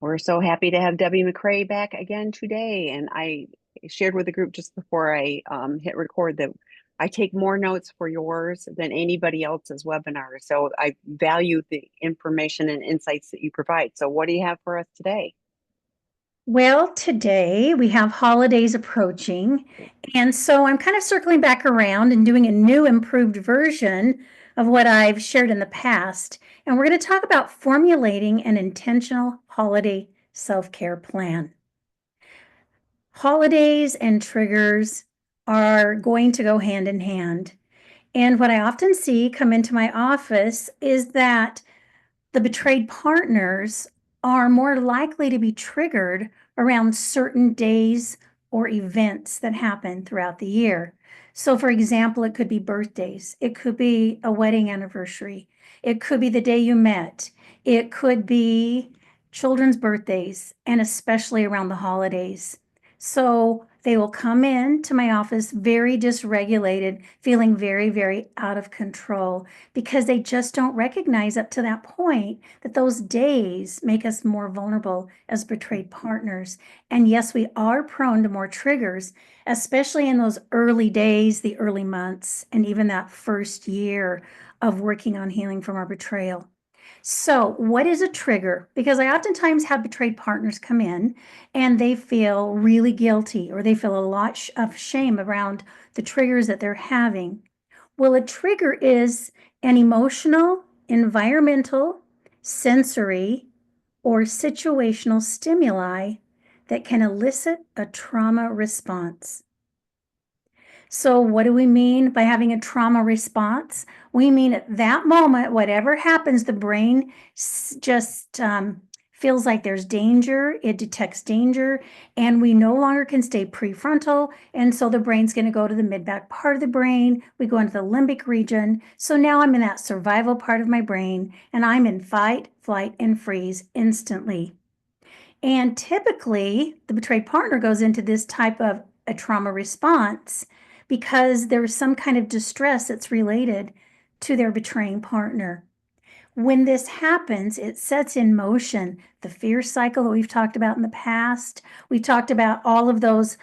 We're so happy to have Debbie McRae back again today. And I shared with the group just before I hit record that I take more notes for yours than anybody else's webinar. So I value the information and insights that you provide. So what do you have for us today? Well, today we have holidays approaching, and so I'm kind of circling back around and doing a new improved version of what I've shared in the past. And we're going to talk about formulating an intentional holiday self-care plan. Holidays and triggers are going to go hand in hand. And what I often see come into my office is that the betrayed partners are more likely to be triggered around certain days or events that happen throughout the year. So, for example, it could be birthdays, it could be a wedding anniversary, it could be the day you met, it could be children's birthdays, and especially around the holidays. So, they will come in to my office very dysregulated, feeling very, very out of control because they just don't recognize up to that point that those days make us more vulnerable as betrayed partners. And yes, we are prone to more triggers, especially in those early days, the early months, and even that first year of working on healing from our betrayal. So, what is a trigger? Because I oftentimes have betrayed partners come in and they feel really guilty or they feel a lot of shame around the triggers that they're having. Well, a trigger is an emotional, environmental, sensory, or situational stimuli that can elicit a trauma response. So, what do we mean by having a trauma response? We mean at that moment, whatever happens, the brain just feels like there's danger, it detects danger, and we no longer can stay prefrontal. And so the brain's going to go to the mid back part of the brain. We go into the limbic region. So now I'm in that survival part of my brain, and I'm in fight, flight, and freeze instantly. And typically, the betrayed partner goes into this type of a trauma response because there's some kind of distress that's related to their betraying partner. When this happens, it sets in motion the fear cycle that we've talked about in the past. We talked about all of those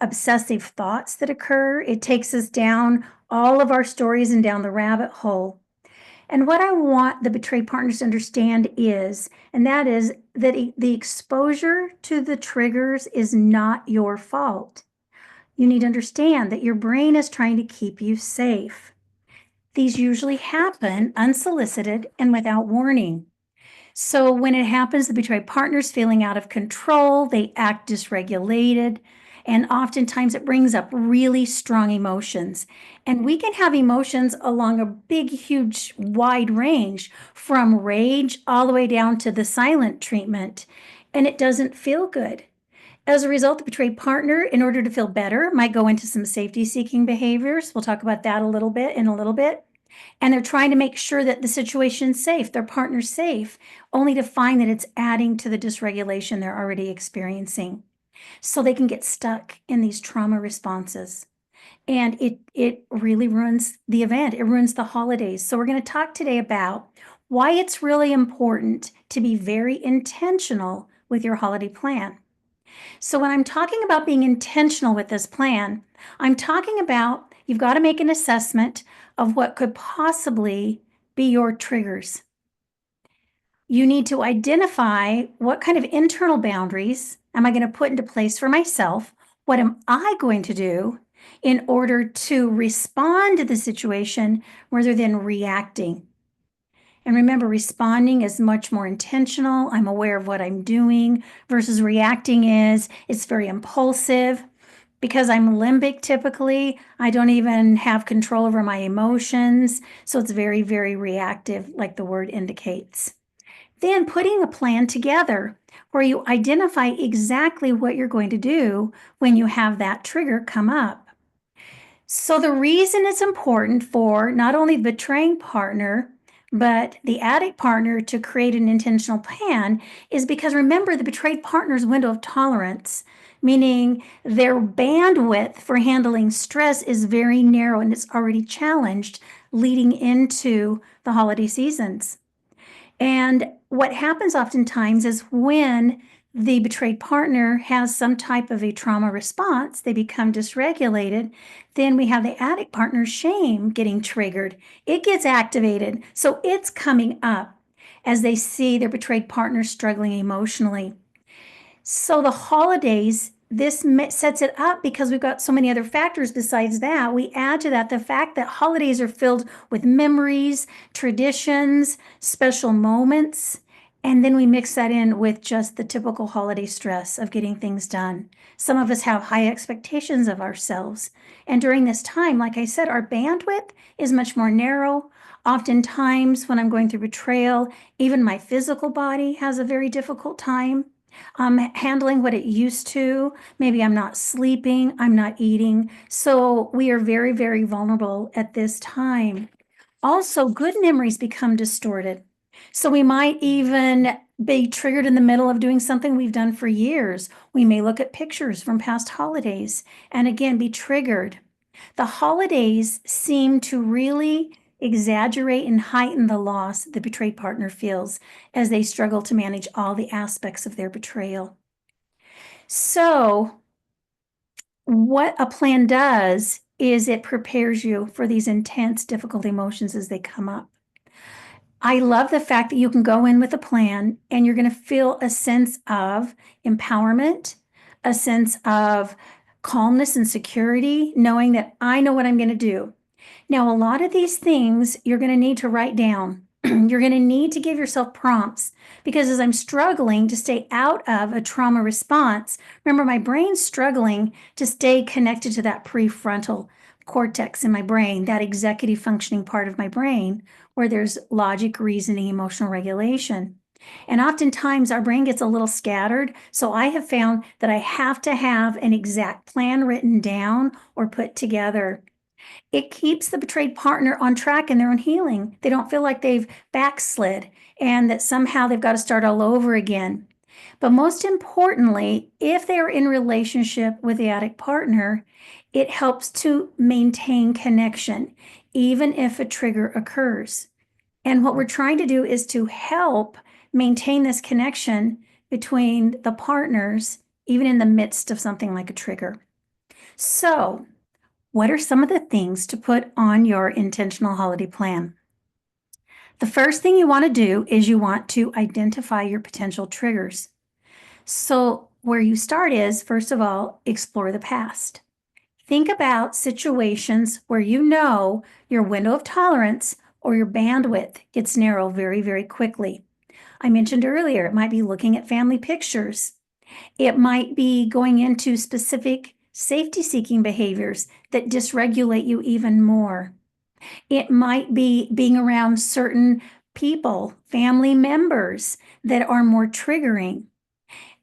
obsessive thoughts that occur. It takes us down all of our stories and down the rabbit hole. And what I want the betrayed partners to understand is, and that is that the exposure to the triggers is not your fault. You need to understand that your brain is trying to keep you safe. These usually happen unsolicited and without warning. So when it happens, the betrayed partner's feeling out of control, they act dysregulated, and oftentimes it brings up really strong emotions. And we can have emotions along a big, huge, wide range from rage all the way down to the silent treatment, and it doesn't feel good. As a result, the betrayed partner, in order to feel better, might go into some safety seeking behaviors. We'll talk about that a little bit in a little bit. And they're trying to make sure that the situation's safe, their partner's safe, only to find that it's adding to the dysregulation they're already experiencing. So they can get stuck in these trauma responses. And it really ruins the event. It ruins the holidays. So we're going to talk today about why it's really important to be very intentional with your holiday plan. So when I'm talking about being intentional with this plan, I'm talking about you've got to make an assessment of what could possibly be your triggers. You need to identify what kind of internal boundaries am I going to put into place for myself? What am I going to do in order to respond to the situation rather than reacting? And remember, responding is much more intentional. I'm aware of what I'm doing versus reacting is it's very impulsive. Because I'm limbic typically, I don't even have control over my emotions. So it's very, very reactive, like the word indicates. Then putting a plan together where you identify exactly what you're going to do when you have that trigger come up. So the reason it's important for not only the betraying partner, but the addict partner to create an intentional plan is because remember the betrayed partner's window of tolerance, meaning their bandwidth for handling stress is very narrow and it's already challenged leading into the holiday seasons. And what happens oftentimes is when the betrayed partner has some type of a trauma response, they become dysregulated, then we have the addict partner's shame getting triggered. It gets activated. So it's coming up as they see their betrayed partner struggling emotionally. So the holidays, this sets it up because we've got so many other factors besides that. We add to that the fact that holidays are filled with memories, traditions, special moments, and then we mix that in with just the typical holiday stress of getting things done. Some of us have high expectations of ourselves. And during this time, like I said, our bandwidth is much more narrow. Oftentimes, when I'm going through betrayal, even my physical body has a very difficult time handling what it used to. Maybe I'm not sleeping, I'm not eating. So we are very, very vulnerable at this time. Also, good memories become distorted. So we might even be triggered in the middle of doing something we've done for years. We may look at pictures from past holidays and again be triggered. The holidays seem to really exaggerate and heighten the loss the betrayed partner feels as they struggle to manage all the aspects of their betrayal. So, what a plan does is it prepares you for these intense, difficult emotions as they come up. I love the fact that you can go in with a plan and you're going to feel a sense of empowerment, a sense of calmness and security, knowing that I know what I'm going to do. Now, a lot of these things you're going to need to write down. You're going to need to give yourself prompts because as I'm struggling to stay out of a trauma response, remember my brain's struggling to stay connected to that prefrontal cortex in my brain, that executive functioning part of my brain where there's logic, reasoning, emotional regulation. And oftentimes our brain gets a little scattered. So I have found that I have to have an exact plan written down or put together. It keeps the betrayed partner on track in their own healing. They don't feel like they've backslid and that somehow they've got to start all over again. But most importantly, if they are in relationship with the addict partner, it helps to maintain connection, even if a trigger occurs. And what we're trying to do is to help maintain this connection between the partners, even in the midst of something like a trigger. So, what are some of the things to put on your intentional holiday plan? The first thing you want to do is you want to identify your potential triggers. So, where you start is, first of all, explore the past. Think about situations where you know your window of tolerance or your bandwidth gets narrow very, very quickly. I mentioned earlier, it might be looking at family pictures. It might be going into specific safety-seeking behaviors that dysregulate you even more. It might be being around certain people, family members that are more triggering.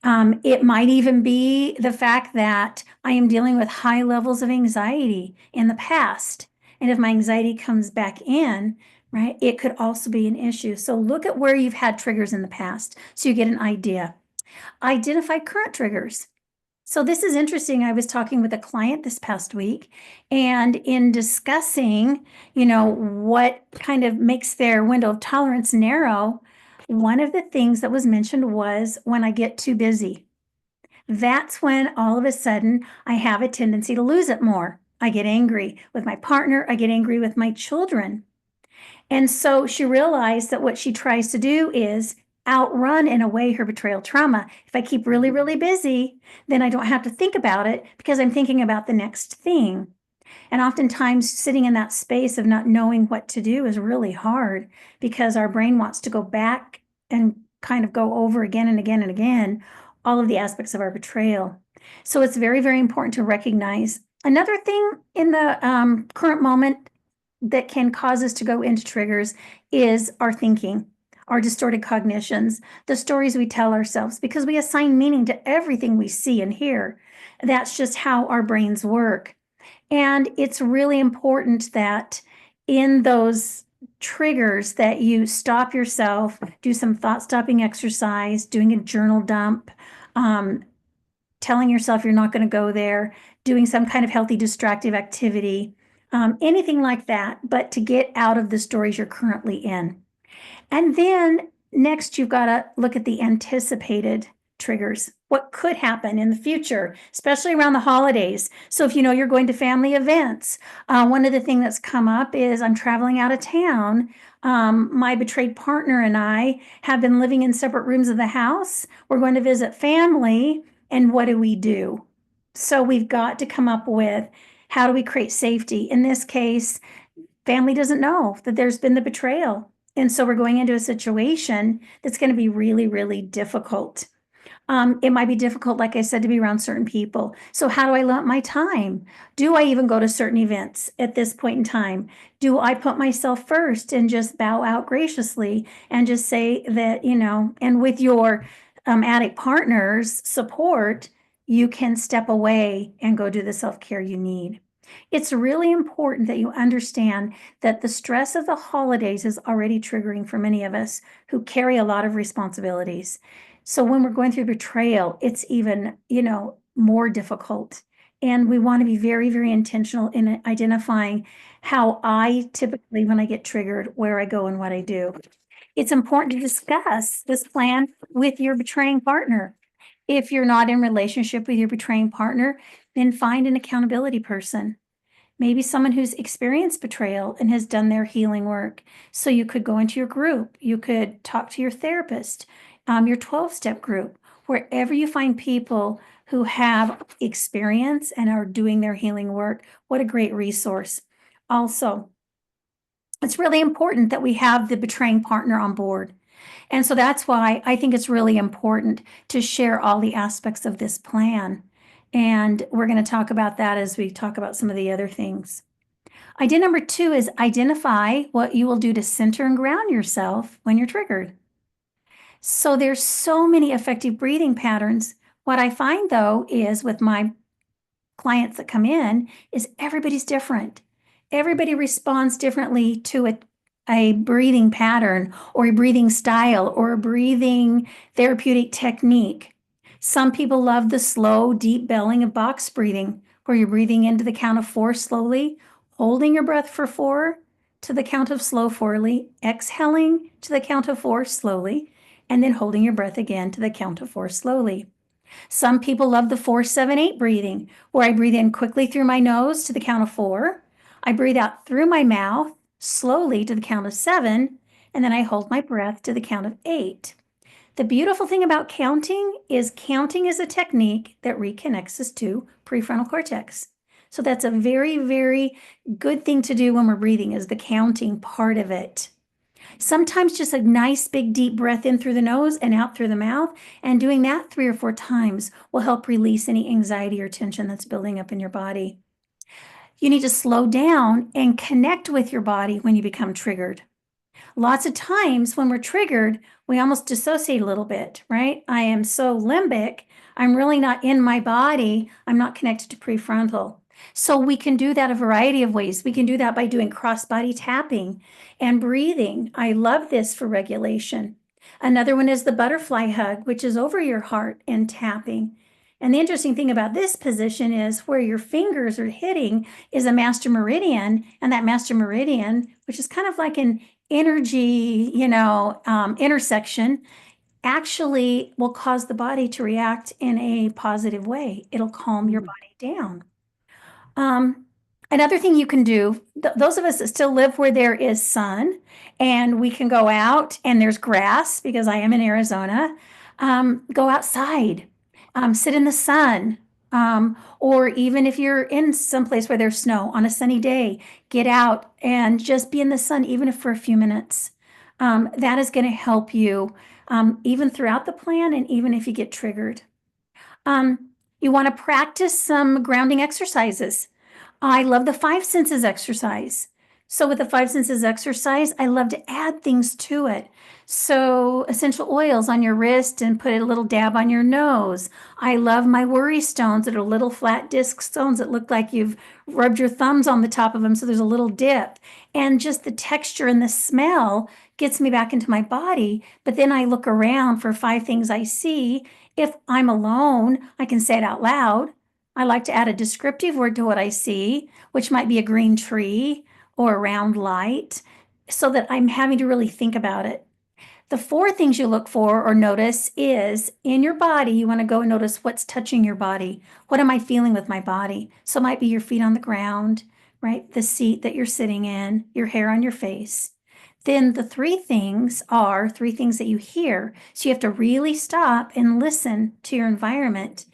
It might even be the fact that I am dealing with high levels of anxiety in the past. And if my anxiety comes back in, right, it could also be an issue. So look at where you've had triggers in the past so you get an idea. Identify current triggers. So this is interesting. I was talking with a client this past week, and in discussing, what kind of makes their window of tolerance narrow, one of the things that was mentioned was when I get too busy. That's when all of a sudden I have a tendency to lose it more. I get angry with my partner. I get angry with my children. And so she realized that what she tries to do is outrun, in a way, her betrayal trauma. If I keep really, really busy, then I don't have to think about it because I'm thinking about the next thing. And oftentimes, sitting in that space of not knowing what to do is really hard because our brain wants to go back and kind of go over again and again and again all of the aspects of our betrayal. So it's very, very important to recognize. Another thing in the current moment that can cause us to go into triggers is our thinking, our distorted cognitions, the stories we tell ourselves, because we assign meaning to everything we see and hear. That's just how our brains work. And it's really important that in those triggers that you stop yourself, do some thought stopping exercise, doing a journal dump, telling yourself you're not going to go there, doing some kind of healthy distractive activity, anything like that, but to get out of the stories you're currently in. And then Next, you've got to look at the anticipated triggers. What could happen in the future, especially around the holidays? So if you know you're going to family events, one of the things that's come up is I'm traveling out of town. My betrayed partner and I have been living in separate rooms of the house. We're going to visit family, and what do we do? So we've got to come up with how do we create safety? In this case, family doesn't know that there's been the betrayal. And so we're going into a situation that's going to be really, really difficult. It might be difficult, like I said, to be around certain people. So how do I limit my time? Do I even go to certain events at this point in time? Do I put myself first and just bow out graciously and just say that, and with your addict partner's support, you can step away and go do the self-care you need. It's really important that you understand that the stress of the holidays is already triggering for many of us who carry a lot of responsibilities. So when we're going through betrayal, it's even, more difficult. And we want to be very, very intentional in identifying how I typically, when I get triggered, where I go and what I do. It's important to discuss this plan with your betraying partner. If you're not in relationship with your betraying partner, then find an accountability person. Maybe someone who's experienced betrayal and has done their healing work. So you could go into your group, you could talk to your therapist, your 12-step group, wherever you find people who have experience and are doing their healing work. What a great resource. Also, it's really important that we have the betraying partner on board. And so that's why I think it's really important to share all the aspects of this plan. And we're going to talk about that as we talk about some of the other things. Idea number 2 is identify what you will do to center and ground yourself when you're triggered. So there's so many effective breathing patterns. What I find though is with my clients that come in is everybody's different. Everybody responds differently to a breathing pattern or a breathing style or a breathing therapeutic technique. Some people love the slow, deep belling of box breathing, where you're breathing into the count of 4 slowly, holding your breath for 4 to the count of slow 4, exhaling to the count of 4 slowly, and then holding your breath again to the count of 4 slowly. Some people love the 4-7-8 breathing, where I breathe in quickly through my nose to the count of 4. I breathe out through my mouth slowly to the count of 7, and then I hold my breath to the count of 8. The beautiful thing about counting is a technique that reconnects us to prefrontal cortex. So that's a very, very good thing to do when we're breathing, is the counting part of it. Sometimes just a nice big deep breath in through the nose and out through the mouth, and doing that 3 or 4 times will help release any anxiety or tension that's building up in your body. You need to slow down and connect with your body when you become triggered. Lots of times when we're triggered, we almost dissociate a little bit, right? I am so limbic, I'm really not in my body, I'm not connected to prefrontal. So we can do that a variety of ways. We can do that by doing cross-body tapping and breathing. I love this for regulation. Another one is the butterfly hug, which is over your heart and tapping. And the interesting thing about this position is where your fingers are hitting is a master meridian, and that master meridian, which is kind of like an energy, intersection, actually will cause the body to react in a positive way. It'll calm your body down. Another thing you can do, those of us that still live where there is sun and we can go out and there's grass, because I am in Arizona, go outside, sit in the sun. Or even if you're in some place where there's snow on a sunny day, get out and just be in the sun, even if for a few minutes. That is going to help you even throughout the plan and even if you get triggered. You want to practice some grounding exercises. I love the 5 senses exercise. So with the 5 senses exercise, I love to add things to it. So essential oils on your wrist and put a little dab on your nose. I love my worry stones that are little flat disc stones that look like you've rubbed your thumbs on the top of them, so there's a little dip. And just the texture and the smell gets me back into my body. But then I look around for 5 things I see. If I'm alone, I can say it out loud. I like to add a descriptive word to what I see, which might be a green tree or a round light, so that I'm having to really think about it. The four things you look for or notice is in your body, you want to go and notice what's touching your body. What am I feeling with my body? So it might be your feet on the ground, right? The seat that you're sitting in, your hair on your face. Then the three things are three things that you hear. So you have to really stop and listen to your environment.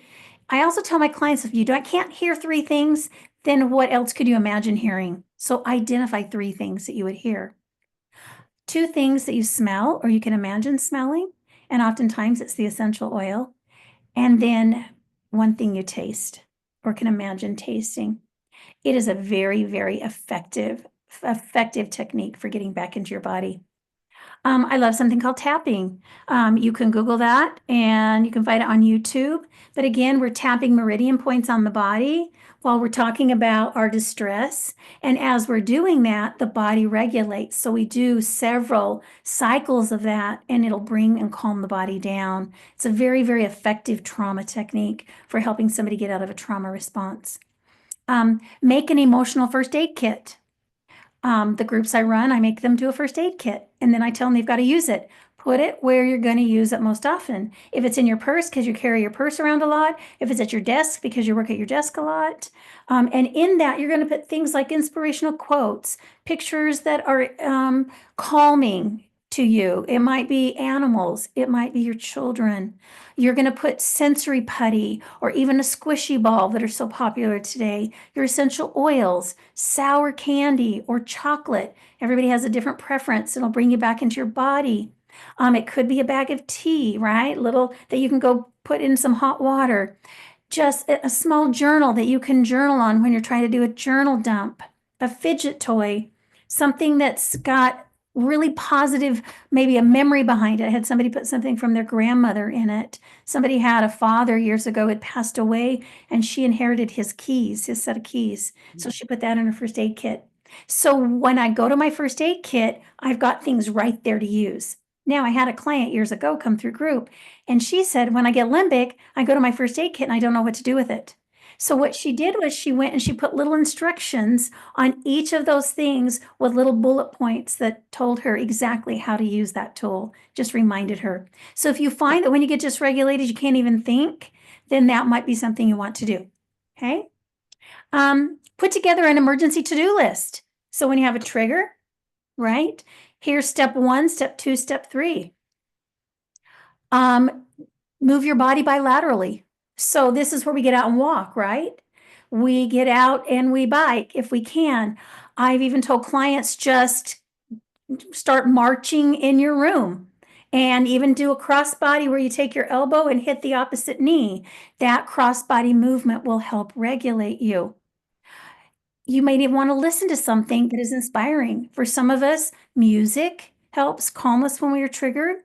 I also tell my clients, if you can't hear three things, then what else could you imagine hearing? So identify three things that you would hear. Two things that you smell or you can imagine smelling, and oftentimes it's the essential oil. And then one thing you taste or can imagine tasting. It is a very, very effective technique for getting back into your body. I love something called tapping. You can Google that and you can find it on YouTube. But again, we're tapping meridian points on the body while we're talking about our distress. And as we're doing that, the body regulates. So we do several cycles of that and it'll bring and calm the body down. It's a very, very effective trauma technique for helping somebody get out of a trauma response. Make an emotional first aid kit. The groups I run, I make them do a first aid kit and then I tell them they've got to use it. Put it where you're going to use it most often. If it's in your purse because you carry your purse around a lot, if it's at your desk because you work at your desk a lot. And in that, you're going to put things like inspirational quotes, pictures that are calming to you. It might be animals, it might be your children. You're going to put sensory putty or even a squishy ball that are so popular today, your essential oils, sour candy or chocolate. Everybody has a different preference. It'll bring you back into your body. It could be a bag of tea, right? Little that you can go put in some hot water. Just a small journal that you can journal on when you're trying to do a journal dump. A fidget toy, something that's got really positive, maybe a memory behind it. I had somebody put something from their grandmother in it. Somebody had a father years ago had passed away and she inherited his keys, his set of keys. So she put that in her first aid kit. So when I go to my first aid kit, I've got things right there to use. Now, I had a client years ago come through group, and she said, when I get limbic, I go to my first aid kit and I don't know what to do with it. So what she did was she went and she put little instructions on each of those things with little bullet points that told her exactly how to use that tool, just reminded her. So if you find that when you get dysregulated, you can't even think, then that might be something you want to do. Okay. Put together an emergency to-do list. So when you have a trigger, right? Here's step 1, step 2, step 3. Move your body bilaterally. So this is where we get out and walk, right? We get out and we bike if we can. I've even told clients just start marching in your room and even do a crossbody where you take your elbow and hit the opposite knee. That crossbody movement will help regulate you. You may even want to listen to something that is inspiring. For some of us, music helps calm us when we are triggered.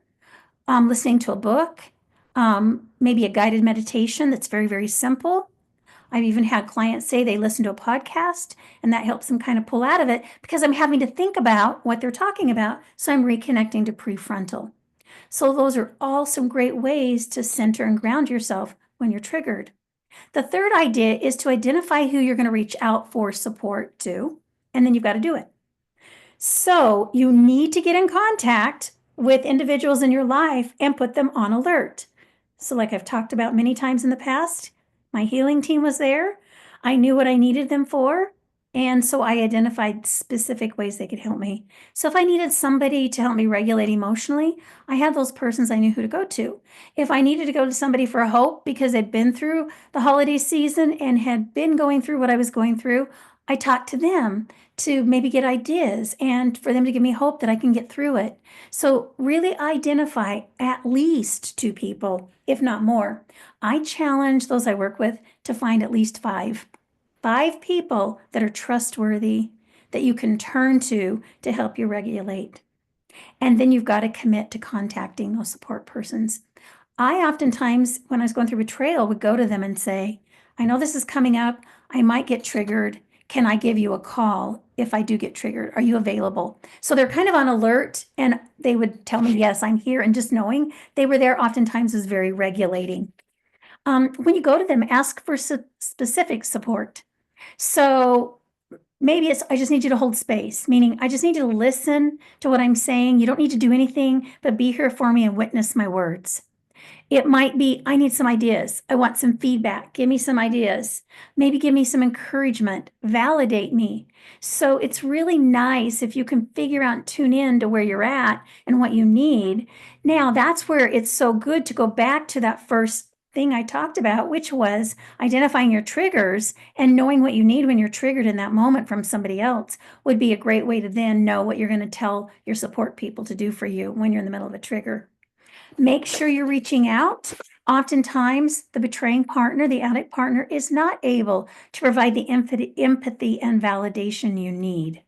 Listening to a book, maybe a guided meditation that's very, very simple. I've even had clients say they listen to a podcast and that helps them kind of pull out of it because I'm having to think about what they're talking about. So I'm reconnecting to prefrontal. So those are all some great ways to center and ground yourself when you're triggered. The third idea is to identify who you're going to reach out for support to, and then you've got to do it. So you need to get in contact with individuals in your life and put them on alert. So like I've talked about many times in the past, my healing team was there. I knew what I needed them for. And so I identified specific ways they could help me. So if I needed somebody to help me regulate emotionally, I had those persons I knew who to go to. If I needed to go to somebody for hope because they'd been through the holiday season and had been going through what I was going through, I talked to them to maybe get ideas and for them to give me hope that I can get through it. So really identify at least 2 people, if not more. I challenge those I work with to find at least 5 people that are trustworthy, that you can turn to help you regulate. And then you've got to commit to contacting those support persons. I oftentimes, when I was going through betrayal, would go to them and say, I know this is coming up. I might get triggered. Can I give you a call if I do get triggered? Are you available? So they're kind of on alert and they would tell me, yes, I'm here. And just knowing they were there oftentimes is very regulating. When you go to them, ask for specific support. So Maybe it's, I just need you to hold space, meaning I just need you to listen to what I'm saying. You don't need to do anything, but be here for me and witness my words. It might be, I need some ideas. I want some feedback. Give me some ideas. Maybe give me some encouragement. Validate me. So it's really nice if you can figure out, tune in to where you're at and what you need. Now, that's where it's so good to go back to that first thing I talked about, which was identifying your triggers and knowing what you need when you're triggered in that moment from somebody else would be a great way to then know what you're going to tell your support people to do for you when you're in the middle of a trigger. Make sure you're reaching out. Oftentimes, the betraying partner, the addict partner, is not able to provide the empathy and validation you need.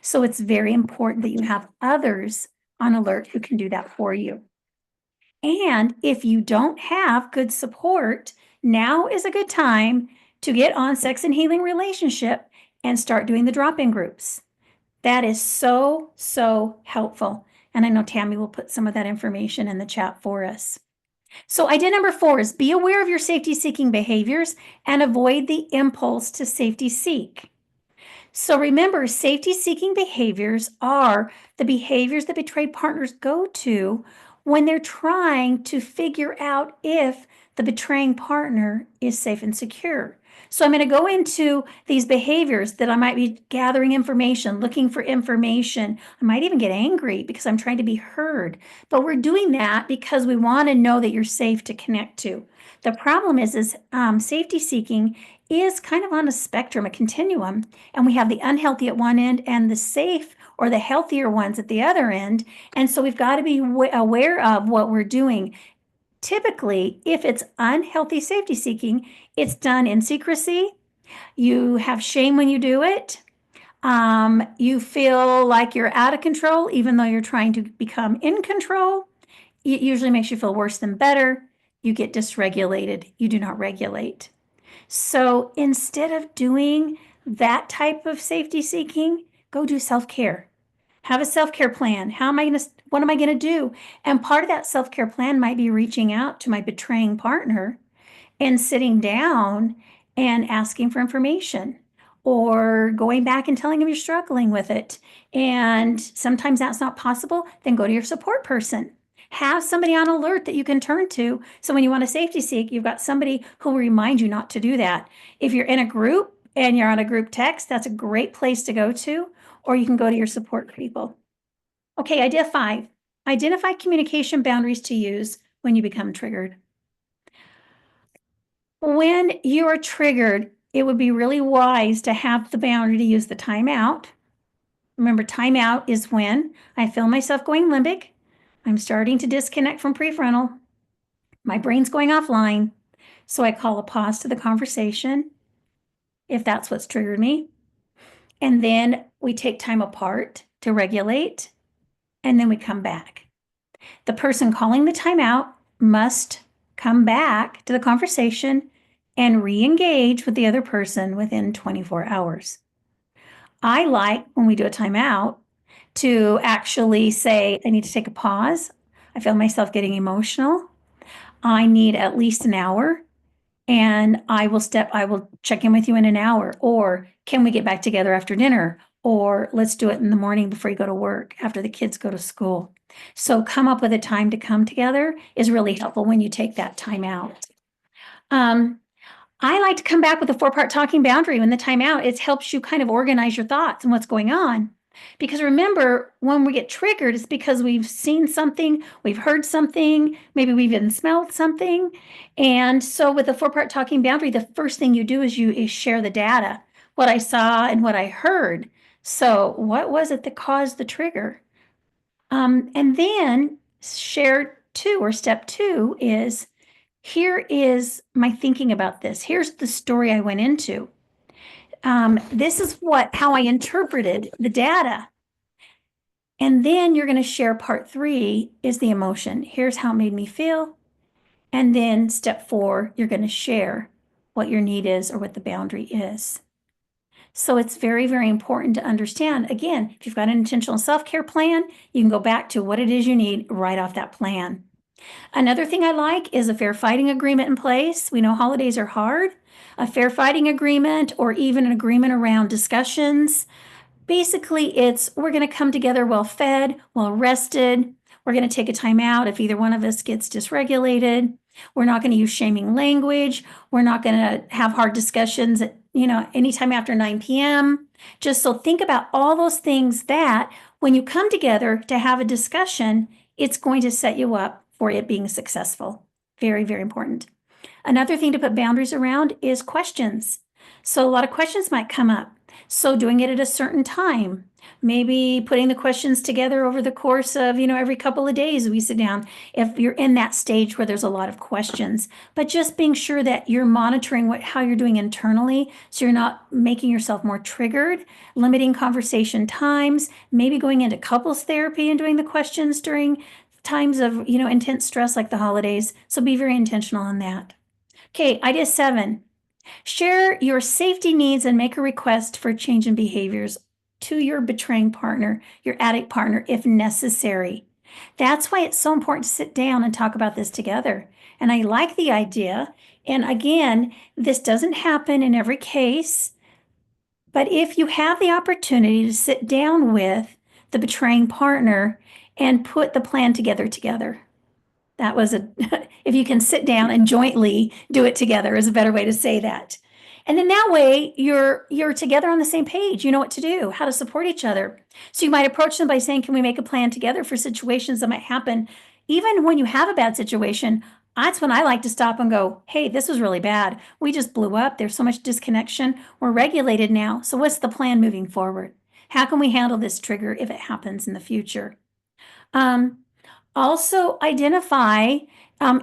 So it's very important that you have others on alert who can do that for you. And if you don't have good support, now is a good time to get on Sex and Healing Relationship and start doing the drop-in groups. That is so, so helpful. And I know Tammy will put some of that information in the chat for us. So idea number 4 is be aware of your safety-seeking behaviors and avoid the impulse to safety seek. So remember, safety-seeking behaviors are the behaviors that betrayed partners go to when they're trying to figure out if the betraying partner is safe and secure. So I'm going to go into these behaviors that I might be gathering information, looking for information. I might even get angry because I'm trying to be heard. But we're doing that because we want to know that you're safe to connect to. The problem is safety seeking is kind of on a spectrum, a continuum, and we have the unhealthy at one end and the safe or the healthier ones at the other end. And so we've got to be aware of what we're doing. Typically, if it's unhealthy safety seeking, it's done in secrecy. You have shame when you do it. You feel like you're out of control, even though you're trying to become in control. It usually makes you feel worse than better. You get dysregulated. You do not regulate. So instead of doing that type of safety seeking, go do self-care. Have a self-care plan. What am I going to do? And part of that self-care plan might be reaching out to my betraying partner and sitting down and asking for information or going back and telling them you're struggling with it. And sometimes that's not possible, then go to your support person. Have somebody on alert that you can turn to. So when you want to safety seek, you've got somebody who will remind you not to do that. If you're in a group and you're on a group text, that's a great place to go to, or you can go to your support people. Okay, idea 5, identify communication boundaries to use when you become triggered. When you are triggered, it would be really wise to have the boundary to use the timeout. Remember, timeout is when I feel myself going limbic. I'm starting to disconnect from prefrontal. My brain's going offline. So I call a pause to the conversation, if that's what's triggered me. And then we take time apart to regulate, and then we come back. The person calling the timeout must come back to the conversation and re-engage with the other person within 24 hours. I like, when we do a timeout, to actually say, I need to take a pause. I feel myself getting emotional. I need at least an hour, and I will check in with you in an hour. Or can we get back together after dinner? Or let's do it in the morning before you go to work, after the kids go to school. So come up with a time to come together is really helpful when you take that time out. I like to come back with a 4-part talking boundary when the timeout. It helps you kind of organize your thoughts and what's going on. Because remember, when we get triggered, it's because we've seen something, we've heard something, maybe we've even smelled something. And so with a 4-part talking boundary, the first thing you do is share the data, what I saw and what I heard. So what was it that caused the trigger? And then share 2, or step 2 is, here is my thinking about this. Here's the story I went into. This is how I interpreted the data. And then you're going to share part 3 is the emotion. Here's how it made me feel. And then step 4, you're going to share what your need is or what the boundary is. So it's very, very important to understand. Again, if you've got an intentional self-care plan, you can go back to what it is you need right off that plan. Another thing I like is a fair fighting agreement in place. We know holidays are hard. A fair fighting agreement or even an agreement around discussions. Basically, it's we're going to come together well fed, well rested. We're going to take a time out if either one of us gets dysregulated. We're not going to use shaming language. We're not going to have hard discussions at, anytime after 9 p.m. Just so think about all those things that when you come together to have a discussion, it's going to set you up for it being successful. Very, very important. Another thing to put boundaries around is questions. So a lot of questions might come up. So doing it at a certain time, maybe putting the questions together over the course of, every couple of days we sit down if you're in that stage where there's a lot of questions, but just being sure that you're monitoring how you're doing internally so you're not making yourself more triggered, limiting conversation times, maybe going into couples therapy and doing the questions during times of, intense stress like the holidays. So be very intentional on that. Okay, idea 7. Share your safety needs and make a request for change in behaviors to your betraying partner, your addict partner, if necessary. That's why it's so important to sit down and talk about this together. And I like the idea. And again, this doesn't happen in every case, but if you have the opportunity to sit down with the betraying partner and put the plan together. That was if you can sit down and jointly do it together is a better way to say that. And then that way you're together on the same page. You know what to do, how to support each other. So you might approach them by saying, can we make a plan together for situations that might happen? Even when you have a bad situation, that's when I like to stop and go, hey, this was really bad. We just blew up. There's so much disconnection. We're regulated now. So what's the plan moving forward? How can we handle this trigger if it happens in the future? Also identify,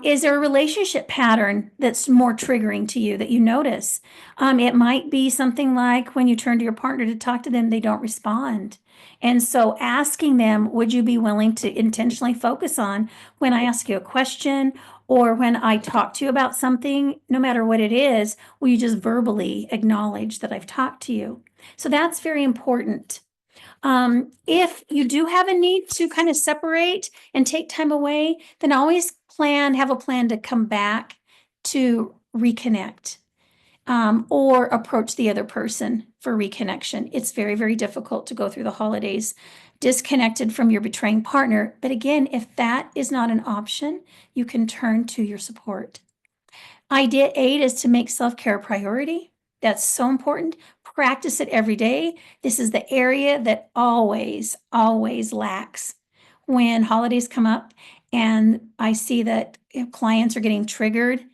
is there a relationship pattern that's more triggering to you that you notice? It might be something like when you turn to your partner to talk to them, they don't respond. And so asking them, would you be willing to intentionally focus on when I ask you a question or when I talk to you about something, no matter what it is, will you just verbally acknowledge that I've talked to you? So that's very important. If you do have a need to kind of separate and take time away, then always have a plan to come back to reconnect, or approach the other person for reconnection. It's very, very difficult to go through the holidays disconnected from your betraying partner. But again, if that is not an option, you can turn to your support. Idea 8 is to make self-care a priority. That's so important. Practice it every day. This is the area that always, always lacks. When holidays come up and I see that clients are getting triggered,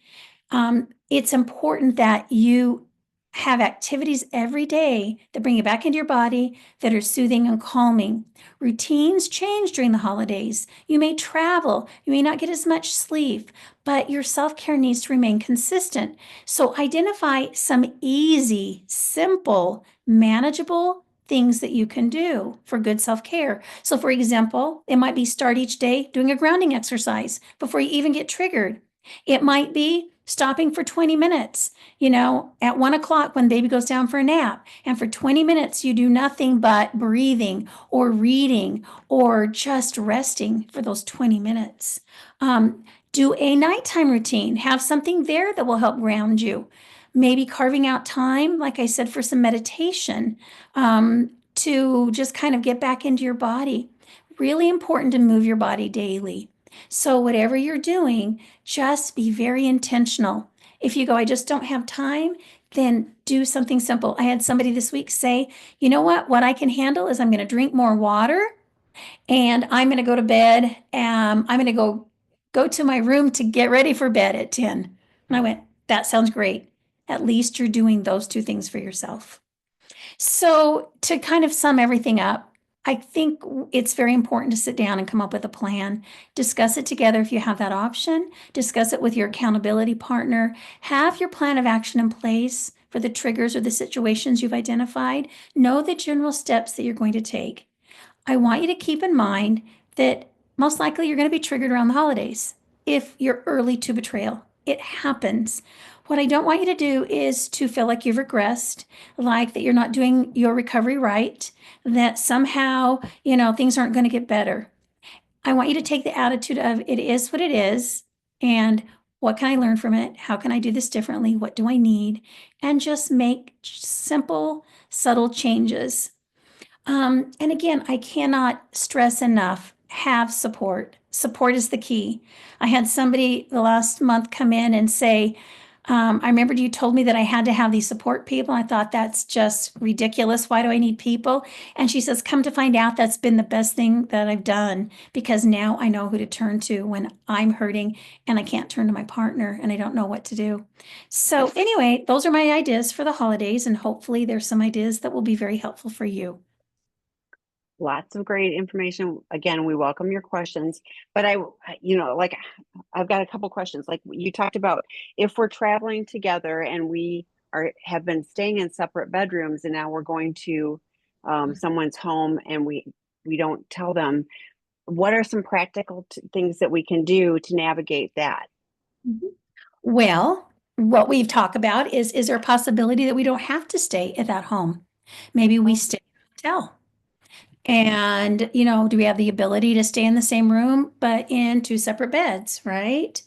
it's important that you have activities every day that bring you back into your body that are soothing and calming. Routines change during the holidays. You may travel, you may not get as much sleep, but your self-care needs to remain consistent. So identify some easy, simple, manageable things that you can do for good self-care. So for example, it might be start each day doing a grounding exercise before you even get triggered. It might be stopping for 20 minutes, at 1 o'clock when baby goes down for a nap. And for 20 minutes, you do nothing but breathing or reading or just resting for those 20 minutes. Do a nighttime routine. Have something there that will help ground you. Maybe carving out time, like I said, for some meditation, to just kind of get back into your body. Really important to move your body daily. So whatever you're doing, just be very intentional. If you go, I just don't have time, then do something simple. I had somebody this week say, you know what I can handle is I'm going to drink more water and I'm going to go to bed. I'm going to go to my room to get ready for bed at 10. And I went, that sounds great. At least you're doing those 2 things for yourself. So to kind of sum everything up, I think it's very important to sit down and come up with a plan. Discuss it together if you have that option. Discuss it with your accountability partner. Have your plan of action in place for the triggers or the situations you've identified. Know the general steps that you're going to take. I want you to keep in mind that most likely you're going to be triggered around the holidays if you're early to betrayal. It happens. What I don't want you to do is to feel like you've regressed, like that you're not doing your recovery right, that somehow, things aren't going to get better. I want you to take the attitude of it is what it is, and what can I learn from it? How can I do this differently? What do I need? And just make simple, subtle changes. And again, I cannot stress enough, have support. Support is the key. I had somebody the last month come in and say, I remembered you told me that I had to have these support people. I thought that's just ridiculous. Why do I need people? And she says, come to find out, that's been the best thing that I've done because now I know who to turn to when I'm hurting and I can't turn to my partner and I don't know what to do. So, anyway, those are my ideas for the holidays, and hopefully, there's some ideas that will be very helpful for you. Lots of great information. Again, we welcome your questions, but like I've got a couple questions. Like you talked about if we're traveling together and we have been staying in separate bedrooms and now we're going to someone's home and we don't tell them, what are some practical things that we can do to navigate that? Mhm. Well, what we've talked about is there a possibility that we don't have to stay at that home? Maybe we Oh, stay in a hotel. And, do we have the ability to stay in the same room, but in two separate beds, right?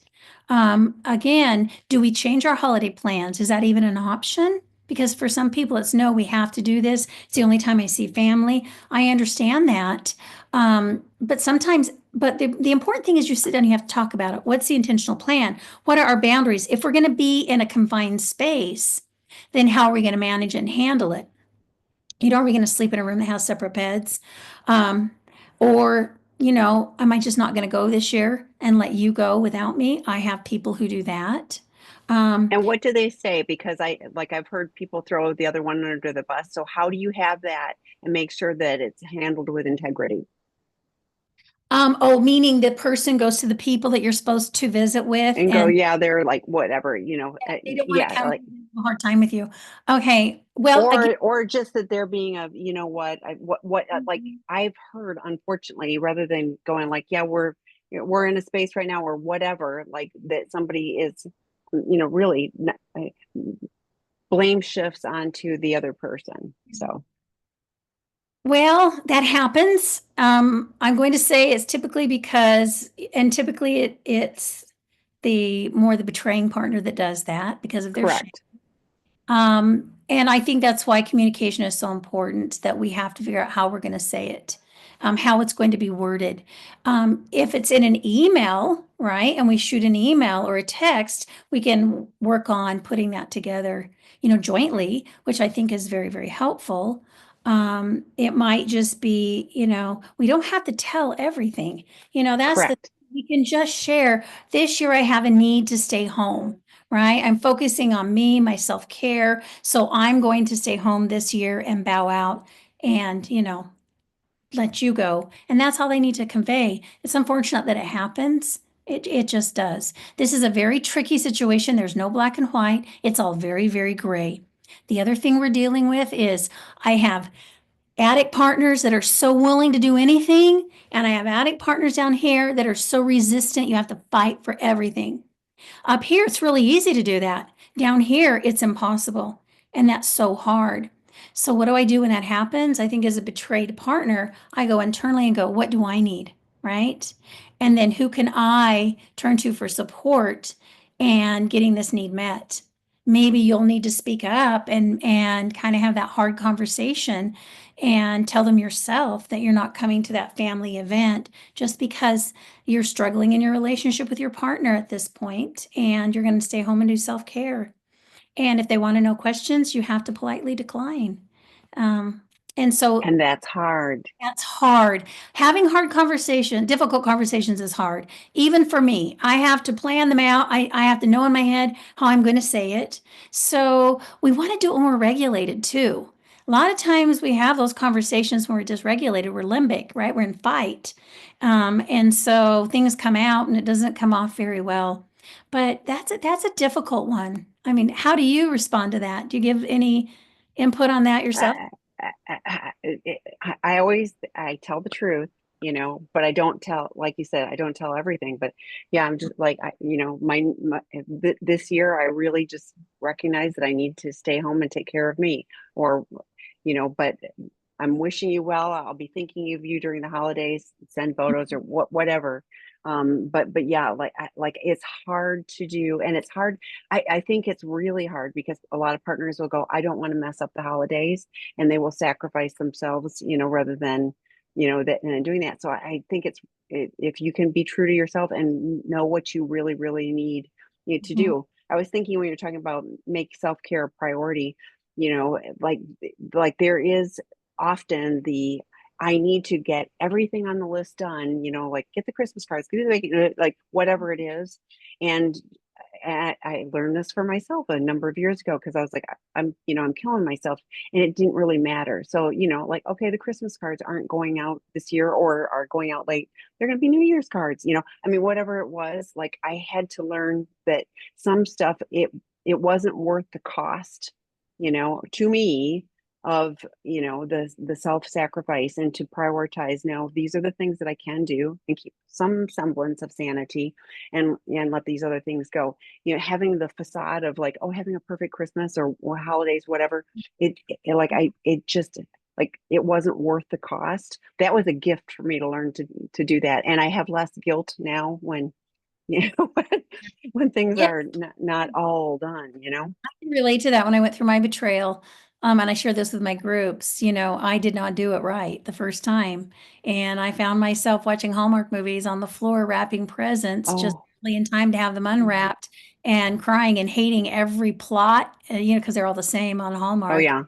Again, do we change our holiday plans? Is that even an option? Because for some people, it's no, we have to do this. It's the only time I see family. I understand that. But sometimes, but the important thing is you sit down, you have to talk about it. What's the intentional plan? What are our boundaries? If we're going to be in a confined space, then how are we going to manage and handle it? Are we going to sleep in a room that has separate beds? Um, or, am I just not going to go this year and let you go without me? I have people who do that. Um, and what do they say? Because I've heard people throw the other one under the bus. So how do you have that and make sure that it's handled with integrity? oh, meaning the person goes to the people that you're supposed to visit with And go, and yeah, they're like whatever, they don't want to yeah, come like, have a hard time with you. Okay. Well, again, or just that they're being a, what, like I've heard, unfortunately, rather than going like, yeah, we're in a space right now or whatever, like that somebody is, really blame shifts onto the other person. So well, that happens. I'm going to say it's typically because, and typically it's the more the betraying partner that does that because of their shame. correct, And I think that's why communication is so important that we have to figure out how we're going to say it, how it's going to be worded. If it's in an email, right, and we shoot an email or a text, we can work on putting that together, jointly, which I think is very, very helpful. It might just be, we don't have to tell everything. That's the, correct. we can just share this year I have a need to stay home, right? I'm focusing on me, my self-care. So I'm going to stay home this year and bow out and, let you go. And that's how they need to convey. It's unfortunate that it happens. It just does. This is a very tricky situation. There's no black and white. It's all very, very gray. The other thing we're dealing with is I have addict partners that are so willing to do anything, and I have addict partners down here that are so resistant you have to fight for everything. Up here, it's really easy to do that. Down here, it's impossible. And that's so hard. So, what do I do when that happens? I think as a betrayed partner, I go internally and go, what do I need? Right. And then who can I turn to for support and getting this need met? Maybe you'll need to speak up and kind of have that hard conversation and tell them yourself that you're not coming to that family event just because you're struggling in your relationship with your partner at this point and you're going to stay home and do self-care. And if they want to know questions, you have to politely decline. Um, and so And that's hard. that's hard. Having difficult conversations is hard. Even for me, I have to plan them out. I have to know in my head how I'm going to say it. So we want to do it when we're regulated too. A lot of times we have those conversations when we're dysregulated, we're limbic, right? We're in fight. And so things come out and it doesn't come off very well. But that's a difficult one. I mean, how do you respond to that? Do you give any input on that yourself? I always I tell the truth, but I don't tell, like you said, I don't tell everything. But yeah, I'm just like this year I really just recognize that I need to stay home and take care of me, or but I'm wishing you well. I'll be thinking of you during the holidays, send photos or whatever. But yeah, like it's hard to do, and it's hard. I think it's really hard because a lot of partners will go, I don't want to mess up the holidays, and they will sacrifice themselves, rather than, that and doing that. So I think if you can be true to yourself and know what you really, really need to Mhm. do. I was thinking when you're talking about make self-care a priority, like there is often the I need to get everything on the list done, like get the Christmas cards, like whatever it is. And I learned this for myself a number of years ago because I was like, I'm killing myself, and it didn't really matter. So, like, okay, the Christmas cards aren't going out this year or are going out late. They're going to be New Year's cards, I mean, whatever it was, like I had to learn that some stuff, it wasn't worth the cost, to me of the self-sacrifice, and to prioritize, no, these are the things that I can do and keep some semblance of sanity, and let these other things go. Having the facade of like, oh, having a perfect Christmas or holidays, whatever, like it just, like it wasn't worth the cost. That was a gift for me to learn to do that, and I have less guilt now when when things Yeah, are not all done. I can relate to that when I went through my betrayal. And I share this with my groups. I did not do it right the first time. And I found myself watching Hallmark movies on the floor, wrapping presents just Oh, barely in time to have them unwrapped, and crying and hating every plot, because they're all the same on oh Hallmark. yeah.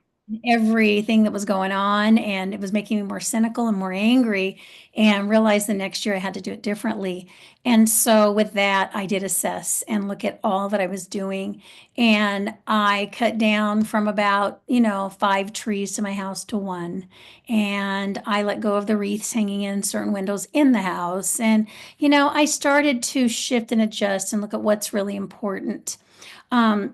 Everything that was going on, and it was making me more cynical and more angry, and realized the next year I had to do it differently. And so with that, I did assess and look at all that I was doing, and I cut down from about, 5 trees to my house to one. And I let go of the wreaths hanging in certain windows in the house. And, I started to shift and adjust and look at what's really important.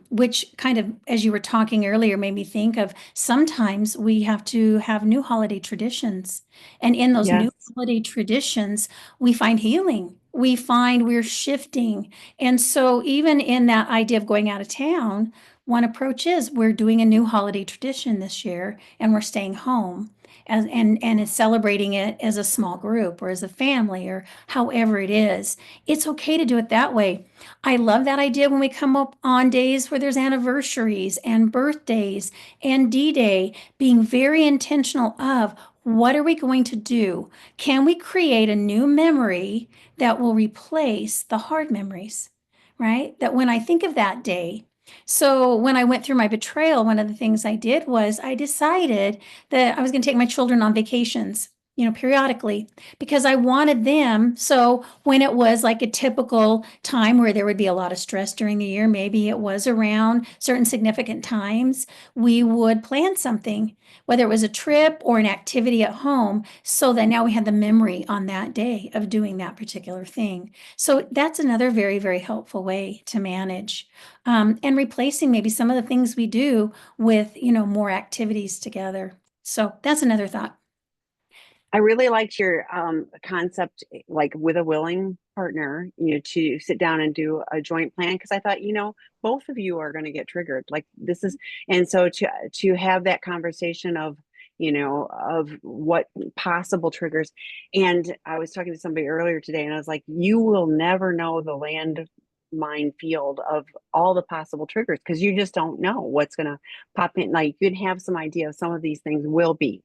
Which kind of, as you were talking earlier, made me think of sometimes we have to have new holiday traditions. And in those new Yes. holiday traditions, we find healing. We find we're shifting. And so, even in that idea of going out of town, one approach is we're doing a new holiday tradition this year and we're staying home. And is celebrating it as a small group or as a family or however it is. It's okay to do it that way. I love that idea when we come up on days where there's anniversaries and birthdays and D-Day, being very intentional of what are we going to do? Can we create a new memory that will replace the hard memories, right? That when I think of that day, so when I went through my betrayal, one of the things I did was I decided that I was going to take my children on vacations, periodically, because I wanted them. So when it was like a typical time where there would be a lot of stress during the year, maybe it was around certain significant times, we would plan something, whether it was a trip or an activity at home, so that now we had the memory on that day of doing that particular thing. So that's another very, very helpful way to manage, and replacing maybe some of the things we do with, more activities together. So that's another thought. I really liked your concept, like with a willing partner, to sit down and do a joint plan, because I thought, both of you are going to get triggered. Like this is, and so to have that conversation of what possible triggers. And I was talking to somebody earlier today, and I was like, you will never know the land minefield of all the possible triggers, because you just don't know what's going to pop in. Like you can have some idea of some of these things will be,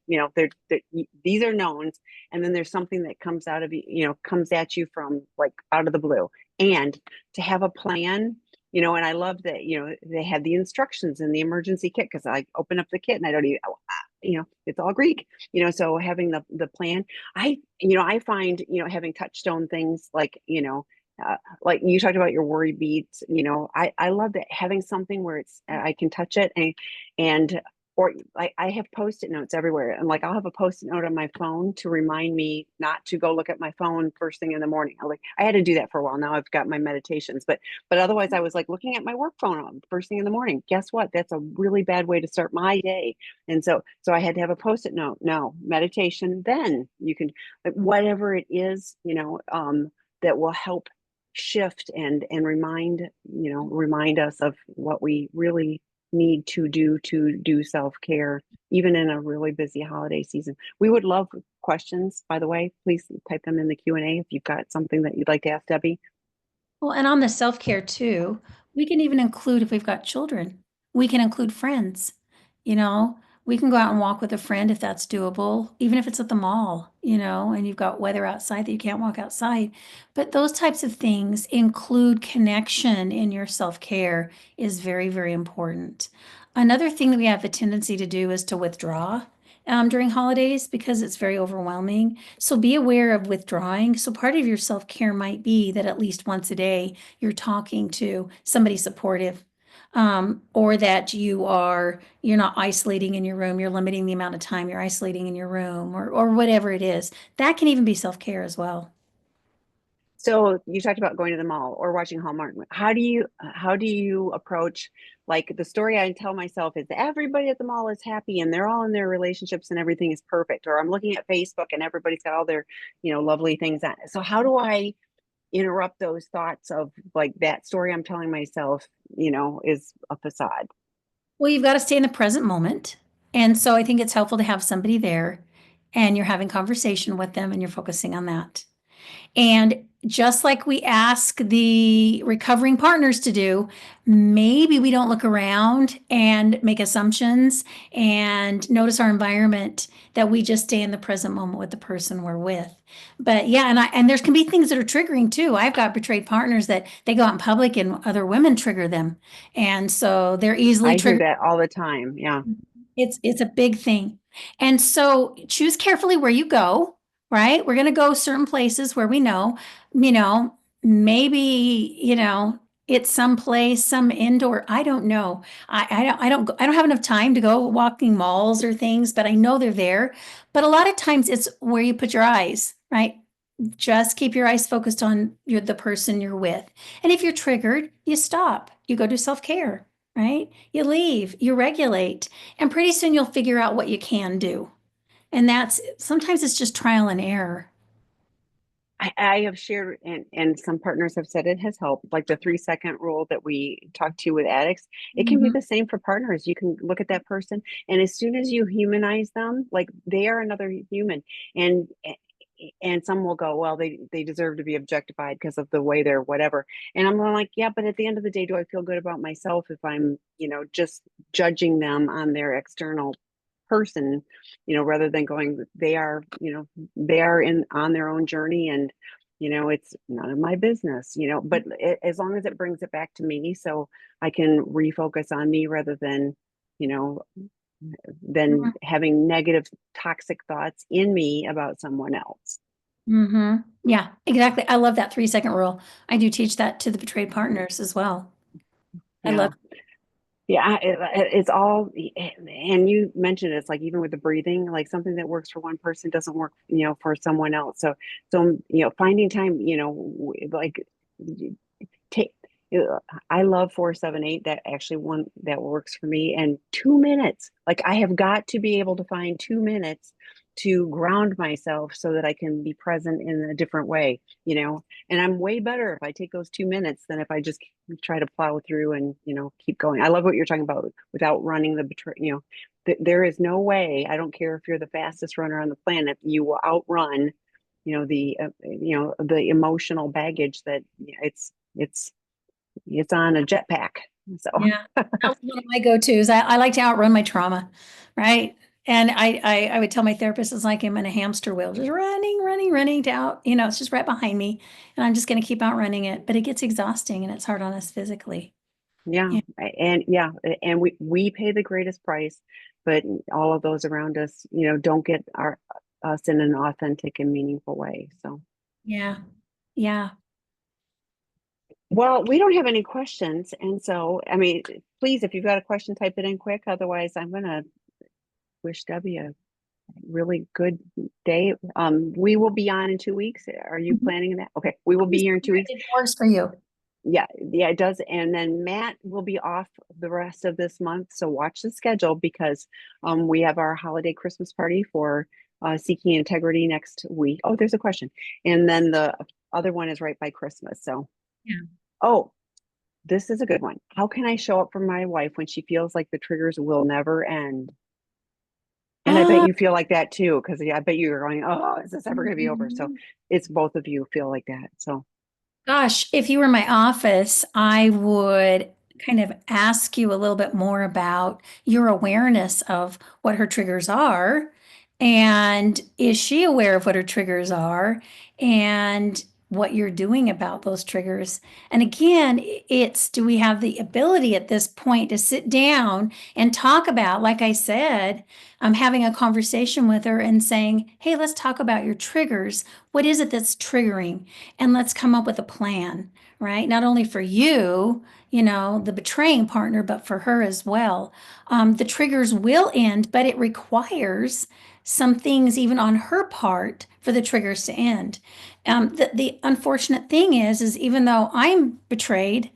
these are knowns, and then there's something that comes out of you, comes at you from like out of the blue. And to have a plan, and I love that, they had the instructions in the emergency kit, because I open up the kit and I don't even, it's all Greek, so having the plan, I find, having touchstone things like you talked about your worry beads, I love that, having something where it's I can touch it, and or like I have post-it notes everywhere, and like I'll have a post-it note on my phone to remind me not to go look at my phone first thing in the morning. I had to do that for a while. Now I've got my meditations, but otherwise I was like looking at my work phone on first thing in the morning. Guess what? That's a really bad way to start my day. And so I had to have a post-it note. No meditation, then you can, like, whatever it is, that will help shift and remind us of what we really need to do self-care, even in a really busy holiday season. We would love questions, by the way. Please type them in the Q&A if you've got something that you'd like to ask Debbie. Well, and on the self-care too, we can even include if we've got children, we can include friends. You know, we can go out and walk with a friend if that's doable, even if it's at the mall, and you've got weather outside that you can't walk outside. But those types of things include connection in your self-care is very, very important. Another thing that we have a tendency to do is to withdraw during holidays because it's very overwhelming. So be aware of withdrawing. So part of your self-care might be that at least once a day you're talking to somebody supportive, or that you're not isolating in your room. You're limiting the amount of time you're isolating in your room, or whatever it is. That can even be self-care as well. So you talked about going to the mall or watching Hallmark. How do you approach, like, the story I tell myself is everybody at the mall is happy and they're all in their relationships and everything is perfect. Or I'm looking at Facebook and everybody's got all their, lovely things on. So how do I interrupt those thoughts of, like, that story I'm telling myself, is a facade? Well, you've got to stay in the present moment. And so I think it's helpful to have somebody there and you're having conversation with them and you're focusing on that. And just like we ask the recovering partners to do, maybe we don't look around and make assumptions and notice our environment, that we just stay in the present moment with the person we're with. But yeah, and there can be things that are triggering too. I've got betrayed partners that they go out in public and other women trigger them. And so they're easily I hear triggered. that all the time. Yeah. It's a big thing. And so choose carefully where you go, right? We're going to go certain places where we know, you know, maybe, it's some place, some indoor, I don't know. I don't have enough time to go walking malls or things, but I know they're there. But a lot of times it's where you put your eyes, right? Just keep your eyes focused on the person you're with. And if you're triggered, you stop. You go do self-care, right? You leave, you regulate, and pretty soon you'll figure out what you can do. And that's sometimes it's just trial and error. I have shared, and some partners have said it has helped, like the 3-second rule that we talked to with addicts. It can be Mhm. the same for partners. You can look at that person, and as soon as you humanize them, like they are another human, and and some will go, well, they deserve to be objectified because of the way they're whatever. And I'm like, yeah, but at the end of the day, do I feel good about myself if I'm, just judging them on their external person, rather than going, they are in on their own journey, and it's none of my business, but as long as it brings it back to me, so I can refocus on me rather than, you know than having negative toxic thoughts in me about someone else. Mm-hmm. Yeah, exactly. I love that 3-second rule. I do teach that to the betrayed partners as well. I Yeah. love. Yeah, it's all, and you mentioned it's like even with the breathing, like something that works for one person doesn't work, for someone else. So finding time, like, take. I love 478. That actually one that works for me. And 2 minutes, like I have got to be able to find 2 minutes to ground myself so that I can be present in a different way, and I'm way better if I take those 2 minutes than if I just try to plow through and, keep going. I love what you're talking about without running the betray, there is no way, I don't care if you're the fastest runner on the planet, you will outrun, the emotional baggage that it's on a jetpack. So Yeah, that was one of my go-tos. I like to outrun my trauma, right? And I would tell my therapist it's like I'm in a hamster wheel, just running, running, running to out, it's just right behind me. And I'm just going to keep outrunning it. But it gets exhausting and it's hard on us physically. yeah, Yeah. and we pay the greatest price, but all of those around us, don't get us in an authentic and meaningful way. So, Yeah. Yeah. well, we don't have any questions, and so, I mean, please, if you've got a question, type it in quick. Otherwise, I'm gonna wish Debbie a really good day. We will be on in 2 weeks. Are you Mhm. planning that? Okay, we will be here in 2 weeks. It works for you. Yeah, it does. And then Matt will be off the rest of this month. So watch the schedule, because we have our holiday Christmas party for Seeking Integrity next week. Oh, there's a question. And then the other one is right by Christmas. So, Yeah. oh, This is a good one. How can I show up for my wife when she feels like the triggers will never end? And I bet Ah, you feel like that too, because I bet you're going, oh, is this ever going to be over? So mhm. it's both of you feel like that. So, Gosh, if you were in my office, I would kind of ask you a little bit more about your awareness of what her triggers are. And is she aware of what her triggers are and what you're doing about those triggers? And again, it's do we have the ability at this point to sit down and talk about, like I said, I'm having a conversation with her and saying, hey, let's talk about your triggers. What is it that's triggering? And let's come up with a plan, right? Not only for you, the betraying partner, but for her as well. The triggers will end, but it requires some things, even on her part, for the triggers to end. The unfortunate thing is even though I'm betrayed,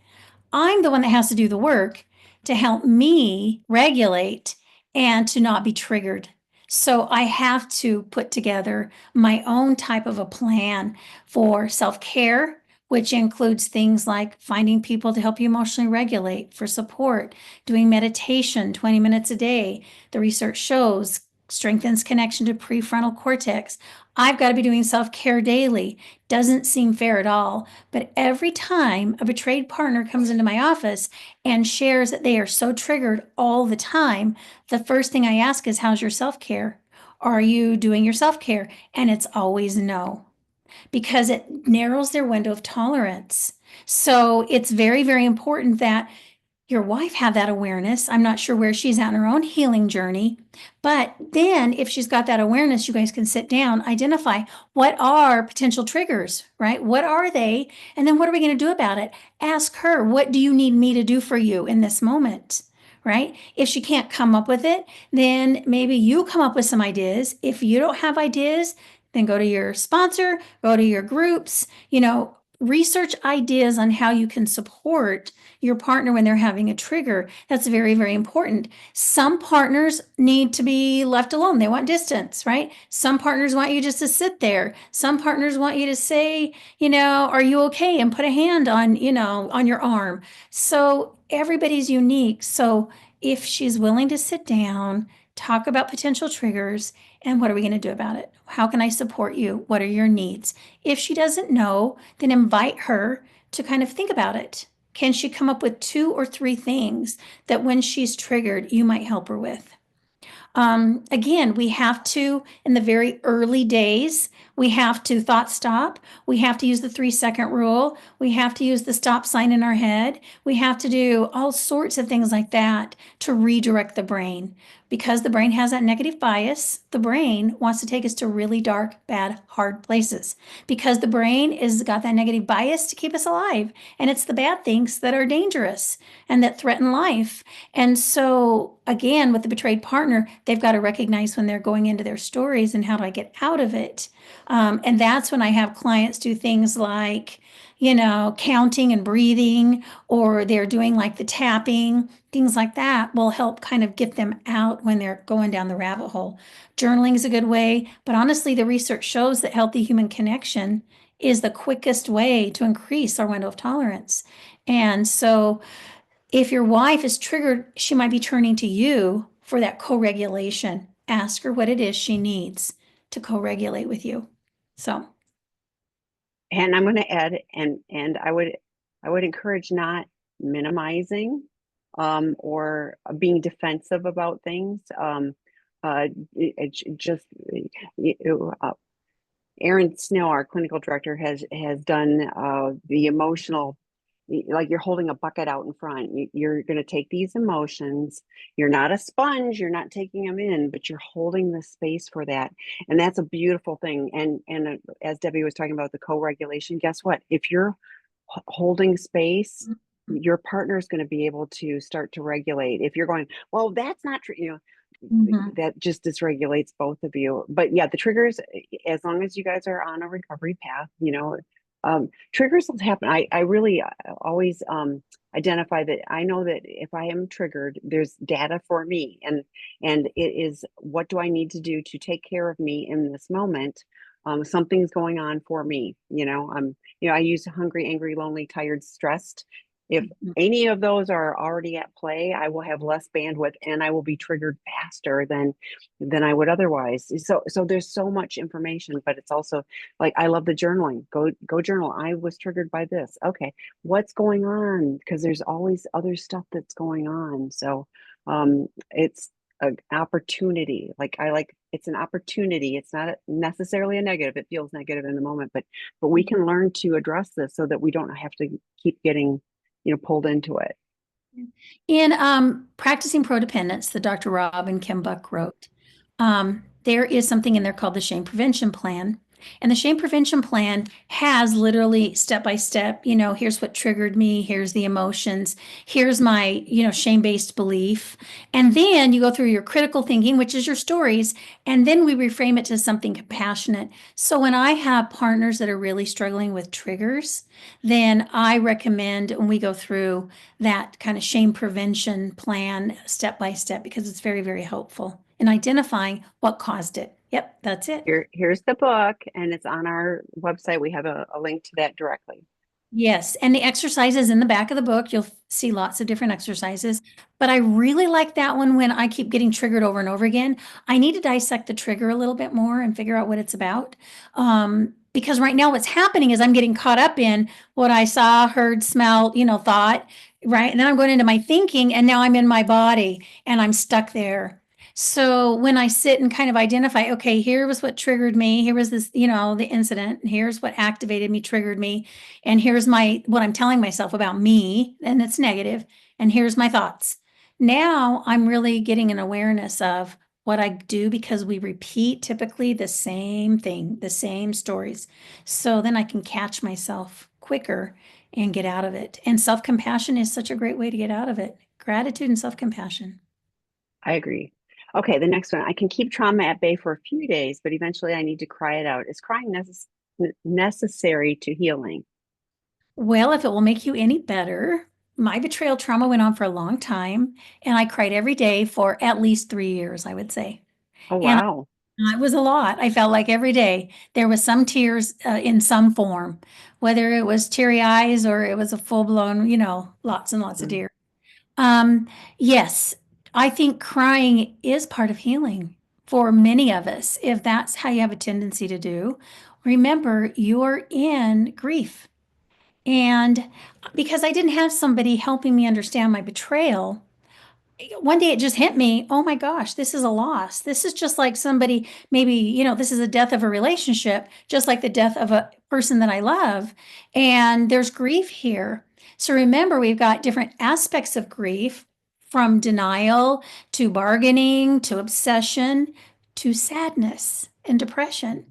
I'm the one that has to do the work to help me regulate and to not be triggered. So I have to put together my own type of a plan for self care, which includes things like finding people to help you emotionally regulate for support, doing meditation 20 minutes a day. The research shows strengthens connection to prefrontal cortex. I've got to be doing self care daily. Doesn't seem fair at all. But every time a betrayed partner comes into my office and shares that they are so triggered all the time, the first thing I ask is, how's your self care? Are you doing your self care? And it's always no, because it narrows their window of tolerance. So it's very, very important that your wife have that awareness. I'm not sure where she's at in her own healing journey, but then if she's got that awareness, you guys can sit down, identify what are potential triggers, right? What are they? And then what are we going to do about it? Ask her, what do you need me to do for you in this moment? Right? If she can't come up with it, then maybe you come up with some ideas. If you don't have ideas, then go to your sponsor, go to your groups, research ideas on how you can support your partner when they're having a trigger. That's very, very important. Some partners need to be left alone. They want distance, right? Some partners want you just to sit there. Some partners want you to say, are you okay? And put a hand on your arm. So everybody's unique. So if she's willing to sit down, talk about potential triggers, and what are we going to do about it? How can I support you? What are your needs? If she doesn't know, then invite her to kind of think about it. Can she come up with 2 or 3 things that when she's triggered, you might help her with? Again, we have to, in the very early days, we have to thought stop. We have to use the 3-second rule. We have to use the stop sign in our head. We have to do all sorts of things like that to redirect the brain. Because the brain has that negative bias, the brain wants to take us to really dark, bad, hard places. Because the brain is got that negative bias to keep us alive. And it's the bad things that are dangerous and that threaten life. And so, again, with the betrayed partner, they've got to recognize when they're going into their stories and how do I get out of it. And that's when I have clients do things like, counting and breathing, or they're doing like the tapping, things like that will help kind of get them out when they're going down the rabbit hole. Journaling is a good way, but honestly, the research shows that healthy human connection is the quickest way to increase our window of tolerance. And so, if your wife is triggered, she might be turning to you for that co-regulation. Ask her what it is she needs to co-regulate with you. So, and I'm going to add, and I would encourage not minimizing, or being defensive about things. Just Erin Snow, our clinical director, has done the emotional, like you're holding a bucket out in front. You're going to take these emotions. You're not a sponge. You're not taking them in, but you're holding the space for that, and that's a beautiful thing. And as Debbie was talking about the co-regulation, guess what? If you're holding space, your partner is going to be able to start to regulate. If you're going, well, that's not true, mhm. that just dysregulates both of you. But yeah, the triggers, as long as you guys are on a recovery path, triggers will happen. I really always identify that. I know that if I am triggered, there's data for me, and it is, what do I need to do to take care of me in this moment? Something's going on for me. I use hungry, angry, lonely, tired, stressed. If Mhm. any of those are already at play, I will have less bandwidth and I will be triggered faster than I would otherwise. So there's so much information, but it's also like I love the journaling. Go journal. I was triggered by this. Okay, what's going on? Because there's always other stuff that's going on. So it's an opportunity. Like I like it's an opportunity. It's not necessarily a negative. It feels negative in the moment, but we can learn to address this so that we don't have to keep getting pulled into it. In Practicing Prodependence, that Dr. Rob and Kim Buck wrote, there is something in there called the Shame Prevention Plan. And the Shame Prevention Plan has literally step by step, here's what triggered me, here's the emotions, here's my, shame-based belief. And then you go through your critical thinking, which is your stories, and then we reframe it to something compassionate. So when I have partners that are really struggling with triggers, then I recommend when we go through that kind of shame prevention plan step by step because it's very, very helpful in identifying what caused it. Yep, that's it. Here's the book, and it's on our website. We have a link to that directly. Yes, and the exercises in the back of the book, you'll see lots of different exercises. But I really like that one when I keep getting triggered over and over again. I need to dissect the trigger a little bit more and figure out what it's about. Because right now, what's happening is I'm getting caught up in what I saw, heard, smelled, thought, right? And then I'm going into my thinking, and now I'm in my body and I'm stuck there. So when I sit and kind of identify, okay, here was what triggered me, here was this, the incident, and here's what activated me, triggered me, and here's what I'm telling myself about me, and it's negative, and here's my thoughts. Now I'm really getting an awareness of what I do because we repeat typically the same thing, the same stories. So then I can catch myself quicker and get out of it. And self-compassion is such a great way to get out of it. Gratitude and self-compassion. I agree. Okay, the next one. I can keep trauma at bay for a few days, but eventually I need to cry it out. Is crying necessary to healing? Well, if it will make you any better, my betrayal trauma went on for a long time, and I cried every day for at least 3 years, I would say. Oh, And wow. it was a lot. I felt like every day there was some tears in some form, whether it was teary eyes or it was a full blown, lots and lots of Mm. tears. Um, yes, I think crying is part of healing for many of us. If that's how you have a tendency to do, remember you're in grief. And because I didn't have somebody helping me understand my betrayal, one day it just hit me, oh my gosh, this is a loss. This is just like somebody, maybe, this is a death of a relationship, just like the death of a person that I love. And there's grief here. So remember, we've got different aspects of grief from denial to bargaining to obsession to sadness and depression.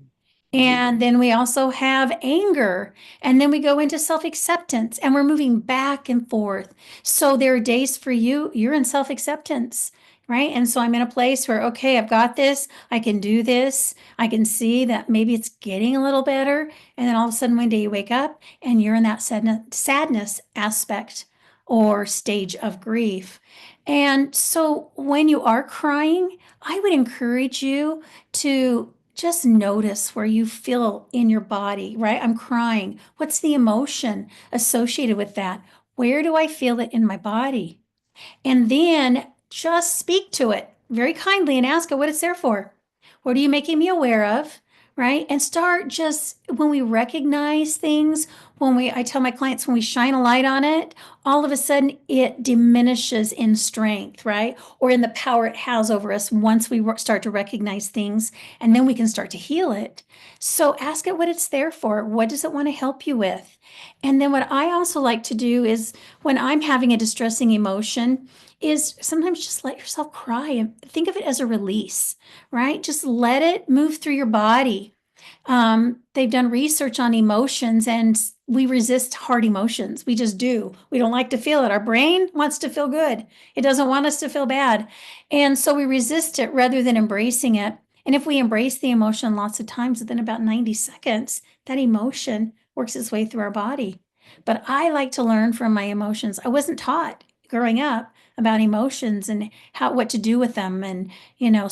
Mhm. And then we also have anger. And then we go into self acceptance and we're moving back and forth. So there are days for you, you're in self acceptance, right? And so I'm in a place where, okay, I've got this. I can do this. I can see that maybe it's getting a little better. And then all of a sudden, one day you wake up and you're in that sadness aspect or stage of grief. And so when you are crying, I would encourage you to just notice where you feel in your body, right? I'm crying. What's the emotion associated with that? Where do I feel it in my body? And then just speak to it very kindly and ask it what it's there for. What are you making me aware of? Right? And start just when we recognize things, I tell my clients, when we shine a light on it, all of a sudden it diminishes in strength, right? Or in the power it has over us once we start to recognize things, and then we can start to heal it. So ask it what it's there for. What does it want to help you with? And then what I also like to do is when I'm having a distressing emotion, is sometimes just let yourself cry and think of it as a release, right? Just let it move through your body. They've done research on emotions and we resist hard emotions. We just do. We don't like to feel it. Our brain wants to feel good. It doesn't want us to feel bad. And so we resist it rather than embracing it. And if we embrace the emotion lots of times, within about 90 seconds, that emotion works its way through our body. But I like to learn from my emotions. I wasn't taught growing up about emotions and what to do with them. And,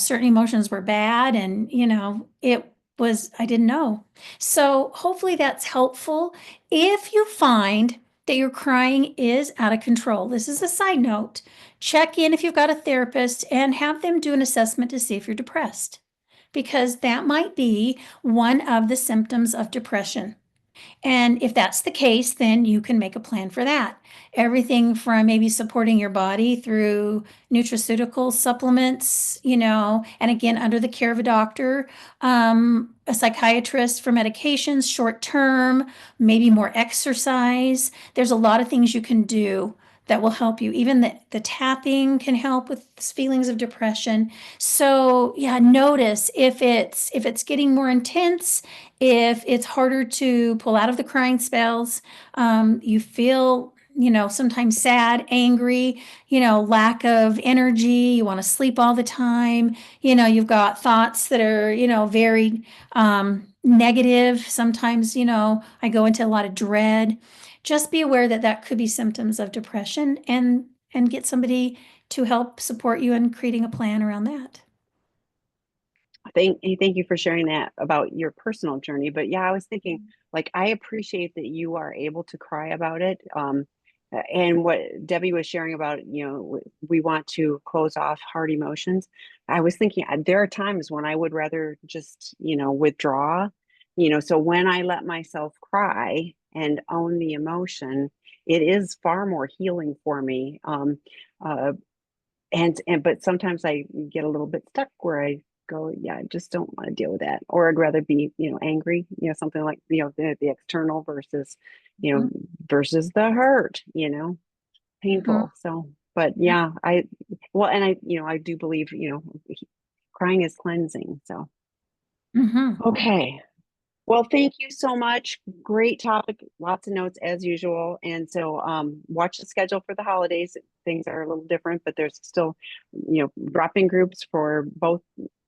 certain emotions were bad and, I didn't know. So hopefully that's helpful. If you find that your crying is out of control. This is a side note. Check in if you've got a therapist and have them do an assessment to see if you're depressed, because that might be one of the symptoms of depression. And if that's the case, then you can make a plan for that. Everything from maybe supporting your body through nutraceutical supplements, and again, under the care of a doctor, a psychiatrist for medications, short term, maybe more exercise. There's a lot of things you can do that will help you. Even the tapping can help with feelings of depression. So yeah, notice if it's getting more intense, if it's harder to pull out of the crying spells, you feel, sometimes sad, angry, lack of energy, you want to sleep all the time, you've got thoughts that are, very negative. Sometimes, I go into a lot of dread. Just be aware that that could be symptoms of depression, and get somebody to help support you in creating a plan around that. Thank you for sharing that about your personal journey. But yeah, I was thinking, like, I appreciate that you are able to cry about it. And what Debbie was sharing about, we want to close off hard emotions. I was thinking there are times when I would rather just, withdraw, so when I let myself cry and own the emotion, it is far more healing for me. Uh, but sometimes I get a little bit stuck where I go, yeah, I just don't want to deal with that, or I'd rather be, angry, something like, the external versus, you know, Mhm. versus the hurt, Mhm. painful. So, but yeah, well, and I do believe, crying is cleansing. So, Mhm. okay. Well, thank you so much. Great topic, lots of notes as usual. And so watch the schedule for the holidays. Things are a little different, but there's still, drop-in groups for both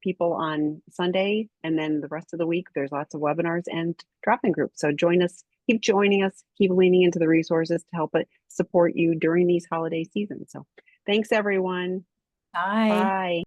people on Sunday, and then the rest of the week there's lots of webinars and drop-in groups. So join us, keep joining us, keep leaning into the resources to help it support you during these holiday seasons. So thanks everyone. Bye. Bye.